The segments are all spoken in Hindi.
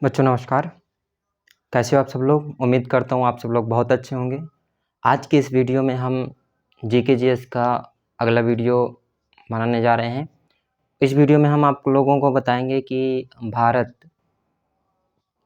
बच्चों नमस्कार। कैसे हो आप सब लोग? उम्मीद करता हूँ आप सब लोग बहुत अच्छे होंगे। आज की इस वीडियो में हम जीके-जीएस का अगला वीडियो बनाने जा रहे हैं। इस वीडियो में हम आप लोगों को बताएँगे कि भारत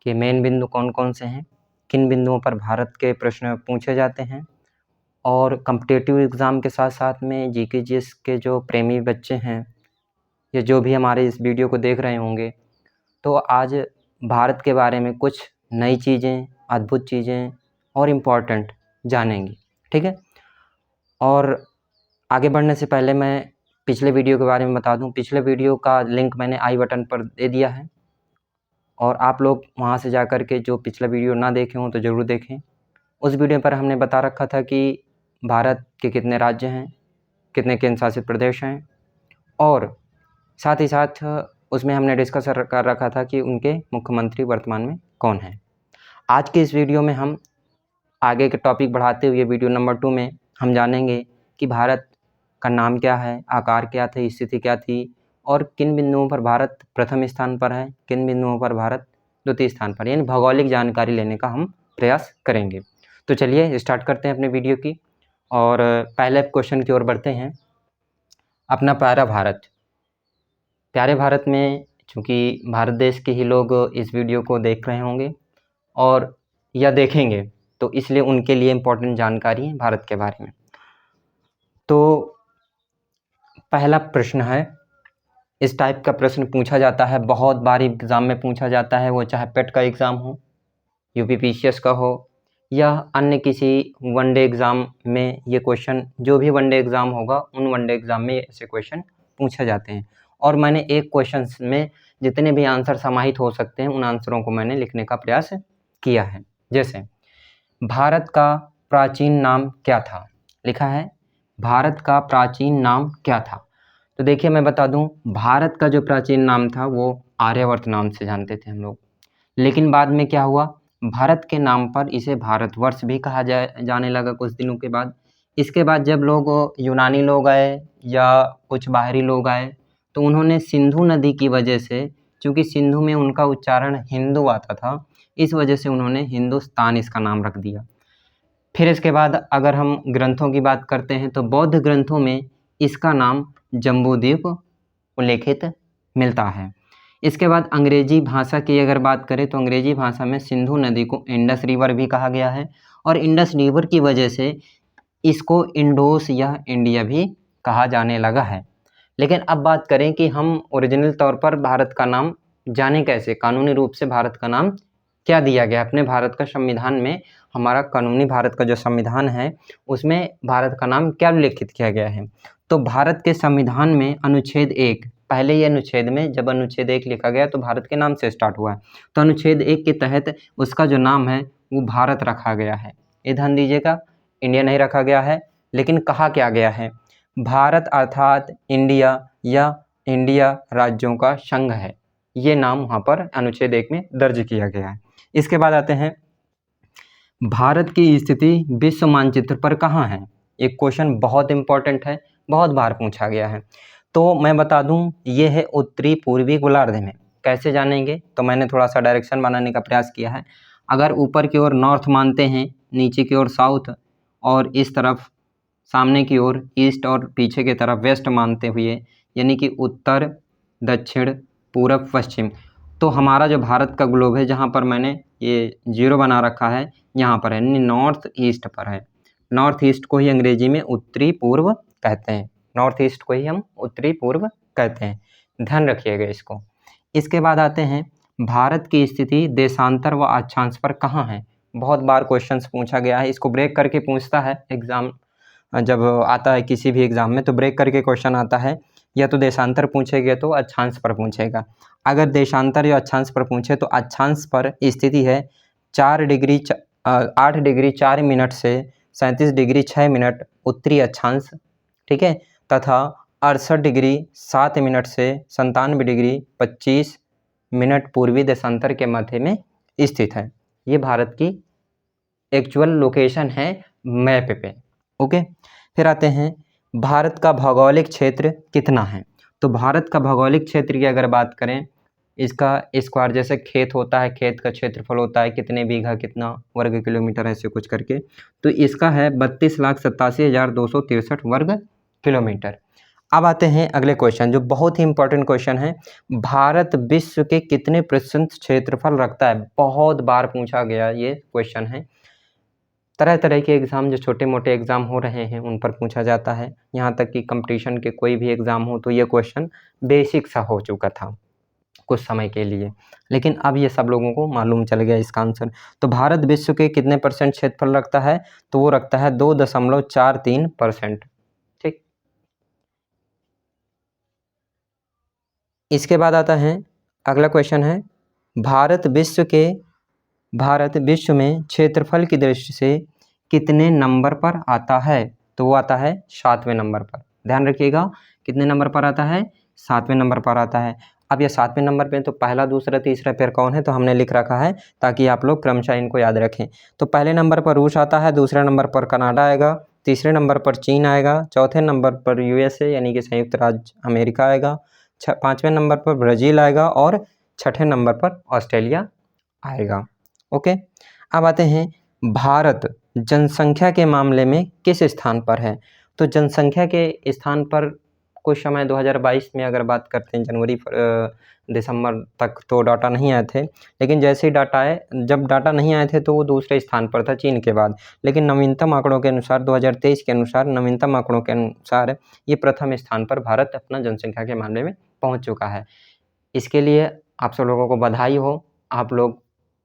के मेन बिंदु कौन-कौन से हैं, किन बिंदुओं पर भारत के प्रश्न पूछे जाते हैं और कॉम्पिटिटिव एग्ज़ाम के साथ-साथ में जीके-जीएस के जो प्रेमी बच्चे हैं या जो भी हमारे इस वीडियो को देख रहे होंगे, तो आज भारत के बारे में कुछ नई चीज़ें, अद्भुत चीज़ें और इम्पोर्टेंट जानेंगे, ठीक है? और आगे बढ़ने से पहले मैं पिछले वीडियो के बारे में बता दूँ, पिछले वीडियो का लिंक मैंने आई बटन पर दे दिया है और आप लोग वहाँ से जाकर के जो पिछला वीडियो ना देखे हों तो ज़रूर देखें। उस वीडियो पर हमने बता रखा था कि भारत के कितने राज्य हैं, कितने केंद्र शासित प्रदेश हैं और साथ ही साथ उसमें हमने डिस्कस कर रखा था कि उनके मुख्यमंत्री वर्तमान में कौन हैं। आज के इस वीडियो में हम आगे के टॉपिक बढ़ाते हुए वीडियो नंबर 2 में हम जानेंगे कि भारत का नाम क्या है, आकार क्या थे, स्थिति क्या थी और किन बिंदुओं पर भारत प्रथम स्थान पर है, किन बिंदुओं पर भारत द्वितीय स्थान पर, यानी भौगोलिक जानकारी लेने का हम प्रयास करेंगे। तो चलिए स्टार्ट करते हैं अपने वीडियो की और पहले क्वेश्चन की ओर बढ़ते हैं। अपना प्यारा भारत। प्यारे भारत में चूँकि भारत देश के ही लोग इस वीडियो को देख रहे होंगे और या देखेंगे, तो इसलिए उनके लिए इम्पोर्टेंट जानकारी है भारत के बारे में। तो पहला प्रश्न है, इस टाइप का प्रश्न पूछा जाता है, बहुत बार एग्ज़ाम में पूछा जाता है, वो चाहे पेट का एग्ज़ाम हो, यूपीपीसीएस का हो या अन्य किसी वनडे एग्ज़ाम में ये क्वेश्चन, जो भी वनडे एग्ज़ाम होगा उन वनडे एग्ज़ाम में ऐसे क्वेश्चन पूछे जाते हैं। और मैंने एक क्वेश्चन में जितने भी आंसर समाहित हो सकते हैं उन आंसरों को मैंने लिखने का प्रयास किया है। जैसे भारत का प्राचीन नाम क्या था? लिखा है भारत का प्राचीन नाम क्या था? तो देखिए मैं बता दूं, भारत का जो प्राचीन नाम था वो आर्यवर्त नाम से जानते थे हम लोग, लेकिन बाद में क्या हुआ, भारत के नाम पर इसे भारतवर्ष भी कहा जाने लगा कुछ दिनों के बाद। इसके बाद जब लोग यूनानी लोग आए या कुछ बाहरी लोग आए तो उन्होंने सिंधु नदी की वजह से, चूँकि सिंधु में उनका उच्चारण हिंदू आता था, इस वजह से उन्होंने हिंदुस्तान इसका नाम रख दिया। फिर इसके बाद अगर हम ग्रंथों की बात करते हैं तो बौद्ध ग्रंथों में इसका नाम जम्बूद्वीप उल्लेखित मिलता है। इसके बाद अंग्रेजी भाषा की अगर बात करें तो अंग्रेजी भाषा में सिंधु नदी को इंडस रिवर भी कहा गया है और इंडस रिवर की वजह से इसको इंडोस या इंडिया भी कहा जाने लगा है। लेकिन अब बात करें कि हम ओरिजिनल तौर पर भारत का नाम जाने कैसे, कानूनी रूप से भारत का नाम क्या दिया गया अपने भारत का संविधान में, हमारा कानूनी भारत का जो संविधान है उसमें भारत का नाम क्या उल्लेखित किया गया है। तो भारत के संविधान में अनुच्छेद 1, पहले ये अनुच्छेद में जब अनुच्छेद 1 लिखा गया तो भारत के नाम से स्टार्ट हुआ है, तो अनुच्छेद 1 के तहत उसका जो नाम है वो भारत रखा गया है। ये ध्यान दीजिएगा, इंडिया नहीं रखा गया है, लेकिन कहा क्या गया है, भारत अर्थात इंडिया या इंडिया राज्यों का संघ है, ये नाम वहाँ पर अनुच्छेद 1 में दर्ज किया गया है। इसके बाद आते हैं, भारत की स्थिति विश्व मानचित्र पर कहाँ है? एक क्वेश्चन बहुत इंपॉर्टेंट है, बहुत बार पूछा गया है। तो मैं बता दूं, ये है उत्तरी पूर्वी गोलार्ध में। कैसे जानेंगे? तो मैंने थोड़ा सा डायरेक्शन बनाने का प्रयास किया है। अगर ऊपर की ओर नॉर्थ मानते हैं, नीचे की ओर साउथ और इस तरफ सामने की ओर ईस्ट और पीछे की तरफ वेस्ट मानते हुए, यानी कि उत्तर दक्षिण पूरब पश्चिम, तो हमारा जो भारत का ग्लोब है जहाँ पर मैंने ये जीरो बना रखा है यहाँ पर है, यानी नॉर्थ ईस्ट पर है। नॉर्थ ईस्ट को ही अंग्रेजी में उत्तरी पूर्व कहते हैं, नॉर्थ ईस्ट को ही हम उत्तरी पूर्व कहते हैं, ध्यान रखिएगा इसको। इसके बाद आते हैं, भारत की स्थिति देशांतर व अक्षांश पर कहाँ है? बहुत बार क्वेश्चंस पूछा गया है, इसको ब्रेक करके पूछता है एग्जाम, जब आता है किसी भी एग्जाम में तो ब्रेक करके क्वेश्चन आता है, या तो देशांतर पूछेगा तो अक्षांश पर पूछेगा। अगर देशांतर या अक्षांश पर पूछे तो अक्षांश पर स्थिति है 8 डिग्री 4 मिनट से 37 डिग्री 6 मिनट उत्तरी अक्षांश, ठीक है, तथा 68 डिग्री 7 मिनट से 97 डिग्री 25 मिनट पूर्वी देशांतर के मध्य में स्थित है। ये भारत की एक्चुअल लोकेशन है मैप पे, ओके। फिर आते हैं, भारत का भौगोलिक क्षेत्र कितना है? तो भारत का भौगोलिक क्षेत्र की अगर बात करें इसका स्क्वायर जैसे खेत होता है, खेत का क्षेत्रफल होता है कितने बीघा कितना वर्ग किलोमीटर ऐसे कुछ करके, तो इसका है 32,87,263 वर्ग किलोमीटर। अब आते हैं अगले क्वेश्चन जो बहुत ही इंपॉर्टेंट क्वेश्चन है। भारत विश्व के कितने प्रतिशत क्षेत्रफल रखता है? बहुत बार पूछा गया ये क्वेश्चन है। तरह तरह के एग्ज़ाम जो छोटे मोटे एग्ज़ाम हो रहे हैं उन पर पूछा जाता है, यहाँ तक कि कंपटीशन के कोई भी एग्ज़ाम हो तो ये क्वेश्चन बेसिक सा हो चुका था कुछ समय के लिए, लेकिन अब ये सब लोगों को मालूम चल गया इसका आंसर। तो भारत विश्व के कितने परसेंट क्षेत्रफल रखता है? तो वो रखता है 2.43%। ठीक, इसके बाद आता है अगला क्वेश्चन है, भारत विश्व में क्षेत्रफल की दृष्टि से कितने नंबर पर आता है? तो वो आता है 7वें नंबर पर। ध्यान रखिएगा, कितने नंबर पर आता है? 7वें नंबर पर आता है। अब ये 7वें नंबर पे तो पहला दूसरा तीसरा पेयर कौन है, तो हमने लिख रखा है ताकि आप लोग क्रमशः इनको याद रखें। तो पहले नंबर पर रूस आता है, दूसरे नंबर पर कनाडा आएगा, तीसरे नंबर पर चीन आएगा, चौथे नंबर पर USA यानी कि संयुक्त राज्य अमेरिका आएगा, 5वें नंबर पर ब्राज़ील आएगा और 6ठे नंबर पर ऑस्ट्रेलिया आएगा। ओके, अब आते हैं भारत जनसंख्या के मामले में किस स्थान पर है? तो जनसंख्या के स्थान पर कुछ समय 2022 में अगर बात करते हैं जनवरी दिसंबर तक तो डाटा नहीं आए थे, लेकिन जैसे ही डाटा आए, जब डाटा नहीं आए थे तो वो दूसरे स्थान पर था चीन के बाद, लेकिन नवीनतम आंकड़ों के अनुसार 2023 के अनुसार नवीनतम आंकड़ों के अनुसार ये प्रथम स्थान पर भारत अपना जनसंख्या के मामले में पहुँच चुका है। इसके लिए आप सब लोगों को बधाई हो, आप लोग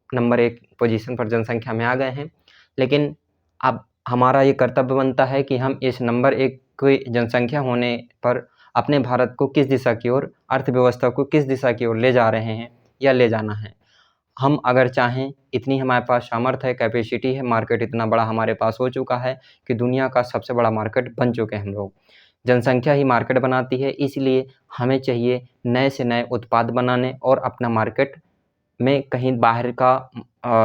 नंबर 1 पोजीशन पर जनसंख्या में आ गए हैं। लेकिन अब हमारा ये कर्तव्य बनता है कि हम इस नंबर 1 की जनसंख्या होने पर अपने भारत को किस दिशा की ओर, अर्थव्यवस्था को किस दिशा की ओर ले जा रहे हैं या ले जाना है। हम अगर चाहें, इतनी हमारे पास सामर्थ्य है, कैपेसिटी है, मार्केट इतना बड़ा हमारे पास हो चुका है कि दुनिया का सबसे बड़ा मार्केट बन चुके हैं हम लोग। जनसंख्या ही मार्केट बनाती है, इसलिए हमें चाहिए नए से नए उत्पाद बनाने और अपना मार्केट में कहीं बाहर का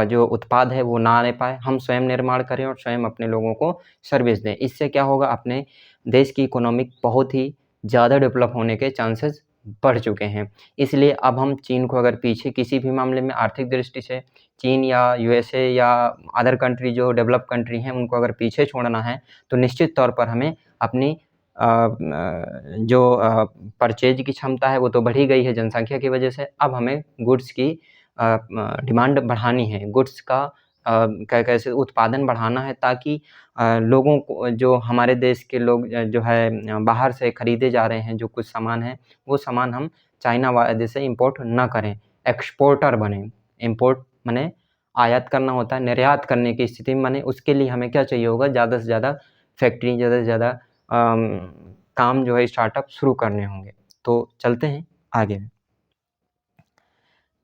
जो उत्पाद है वो ना आने पाए, हम स्वयं निर्माण करें और स्वयं अपने लोगों को सर्विस दें। इससे क्या होगा, अपने देश की इकोनॉमिक बहुत ही ज़्यादा डेवलप होने के चांसेस बढ़ चुके हैं। इसलिए अब हम चीन को अगर पीछे किसी भी मामले में आर्थिक दृष्टि से, चीन या USA या अदर कंट्री जो डेवलप कंट्री हैं उनको अगर पीछे छोड़ना है, तो निश्चित तौर पर हमें अपनी जो परचेज की क्षमता है वो तो बढ़ी गई है जनसंख्या की वजह से, अब हमें गुड्स की डिमांड बढ़ानी है, गुड्स का कैसे उत्पादन बढ़ाना है ताकि लोगों को, जो हमारे देश के लोग जो है बाहर से खरीदे जा रहे हैं जो कुछ सामान है, वो सामान हम चाइना वाले से इंपोर्ट ना करें, एक्सपोर्टर बने। इंपोर्ट माने आयात करना होता है, निर्यात करने की स्थिति में बने। उसके लिए हमें क्या चाहिए होगा, ज़्यादा से ज़्यादा फैक्ट्री, ज़्यादा से ज़्यादा काम जो है स्टार्टअप शुरू करने होंगे। तो चलते हैं आगे।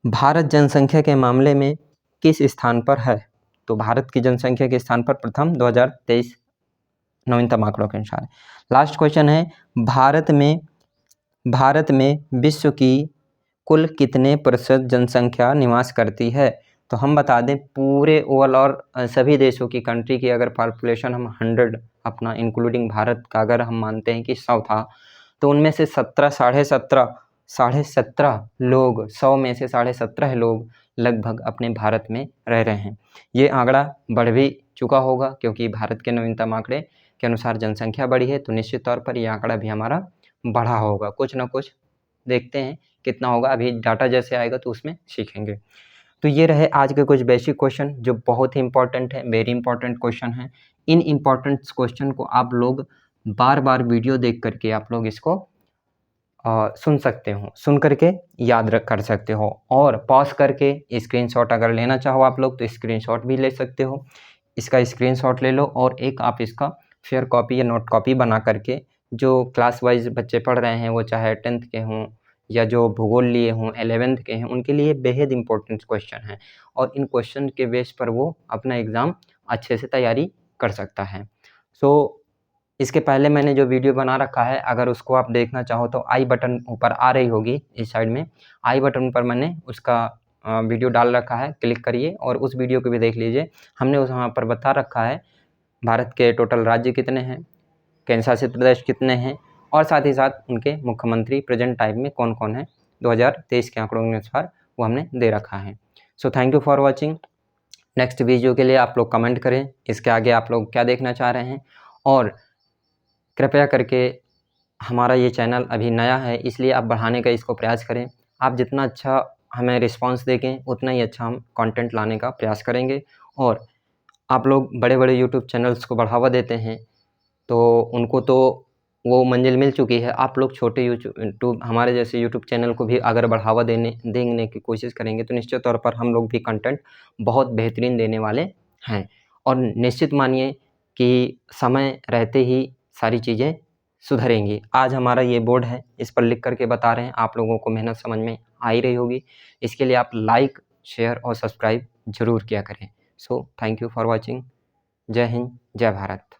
भारत जनसंख्या के मामले में किस स्थान पर है? तो भारत की जनसंख्या के स्थान पर प्रथम 2023 नवीनतम आंकड़ों के अनुसार। लास्ट क्वेश्चन है, भारत में विश्व की कुल कितने प्रतिशत जनसंख्या निवास करती है? तो हम बता दें, पूरे ओवरऑल और सभी देशों की कंट्री की अगर पॉपुलेशन हम 100 अपना इंक्लूडिंग भारत का अगर हम मानते हैं कि 100 था, तो उनमें से 17 लोग, 100 में से 17 लोग लगभग अपने भारत में रह रहे हैं। ये आंकड़ा बढ़ भी चुका होगा क्योंकि भारत के नवीनतम आंकड़े के अनुसार जनसंख्या बढ़ी है, तो निश्चित तौर पर ये आंकड़ा भी हमारा बढ़ा होगा, कुछ ना कुछ देखते हैं कितना होगा, अभी डाटा जैसे आएगा तो उसमें सीखेंगे। तो ये रहे आज के कुछ बेसिक क्वेश्चन जो बहुत ही इंपॉर्टेंट है, वेरी इंपॉर्टेंट क्वेश्चन है। इन इंपॉर्टेंट क्वेश्चन को आप लोग बार बार वीडियो देख करके आप लोग इसको सुन सकते हो, सुन करके याद कर सकते हो, और पॉज करके स्क्रीनशॉट अगर लेना चाहो आप लोग तो स्क्रीनशॉट भी ले सकते हो। इसका स्क्रीनशॉट ले लो और एक आप इसका फेयर कॉपी या नोट कॉपी बना करके, जो क्लास वाइज बच्चे पढ़ रहे हैं वो चाहे 10th के हों या जो भूगोल लिए हों 11th के हैं, उनके लिए बेहद इंपॉर्टेंट क्वेश्चन है और इन क्वेश्चन के बेस पर वो अपना एग्ज़ाम अच्छे से तैयारी कर सकता है। सो इसके पहले मैंने जो वीडियो बना रखा है, अगर उसको आप देखना चाहो तो आई बटन ऊपर आ रही होगी इस साइड में, आई बटन पर मैंने उसका वीडियो डाल रखा है, क्लिक करिए और उस वीडियो को भी देख लीजिए। हमने उस वहाँ पर बता रखा है भारत के टोटल राज्य कितने हैं, केंद्र शासित प्रदेश कितने हैं और साथ ही साथ उनके मुख्यमंत्री प्रेजेंट टाइम में कौन कौन है 2023 के आंकड़ों के अनुसार वो हमने दे रखा है। So thank you for watching. Next video के लिए आप लोग कमेंट करें, इसके आगे आप लोग क्या देखना चाह रहे हैं, और कृपया करके हमारा ये चैनल अभी नया है इसलिए आप बढ़ाने का इसको प्रयास करें। आप जितना अच्छा हमें रिस्पांस देंगे उतना ही अच्छा हम कंटेंट लाने का प्रयास करेंगे। और आप लोग बड़े बड़े यूट्यूब चैनल्स को बढ़ावा देते हैं तो उनको तो वो मंजिल मिल चुकी है। आप लोग छोटे यूट्यूब हमारे जैसे यूट्यूब चैनल को भी अगर बढ़ावा देने की कोशिश करेंगे तो निश्चित तौर पर हम लोग भी कंटेंट बहुत बेहतरीन देने वाले हैं। और निश्चित मानिए कि समय रहते ही सारी चीज़ें सुधरेंगी। आज हमारा ये बोर्ड है, इस पर लिख करके बता रहे हैं, आप लोगों को मेहनत समझ में आ ही रही होगी। इसके लिए आप लाइक, शेयर और सब्सक्राइब ज़रूर किया करें। So thank you for watching. जय हिंद, जय भारत।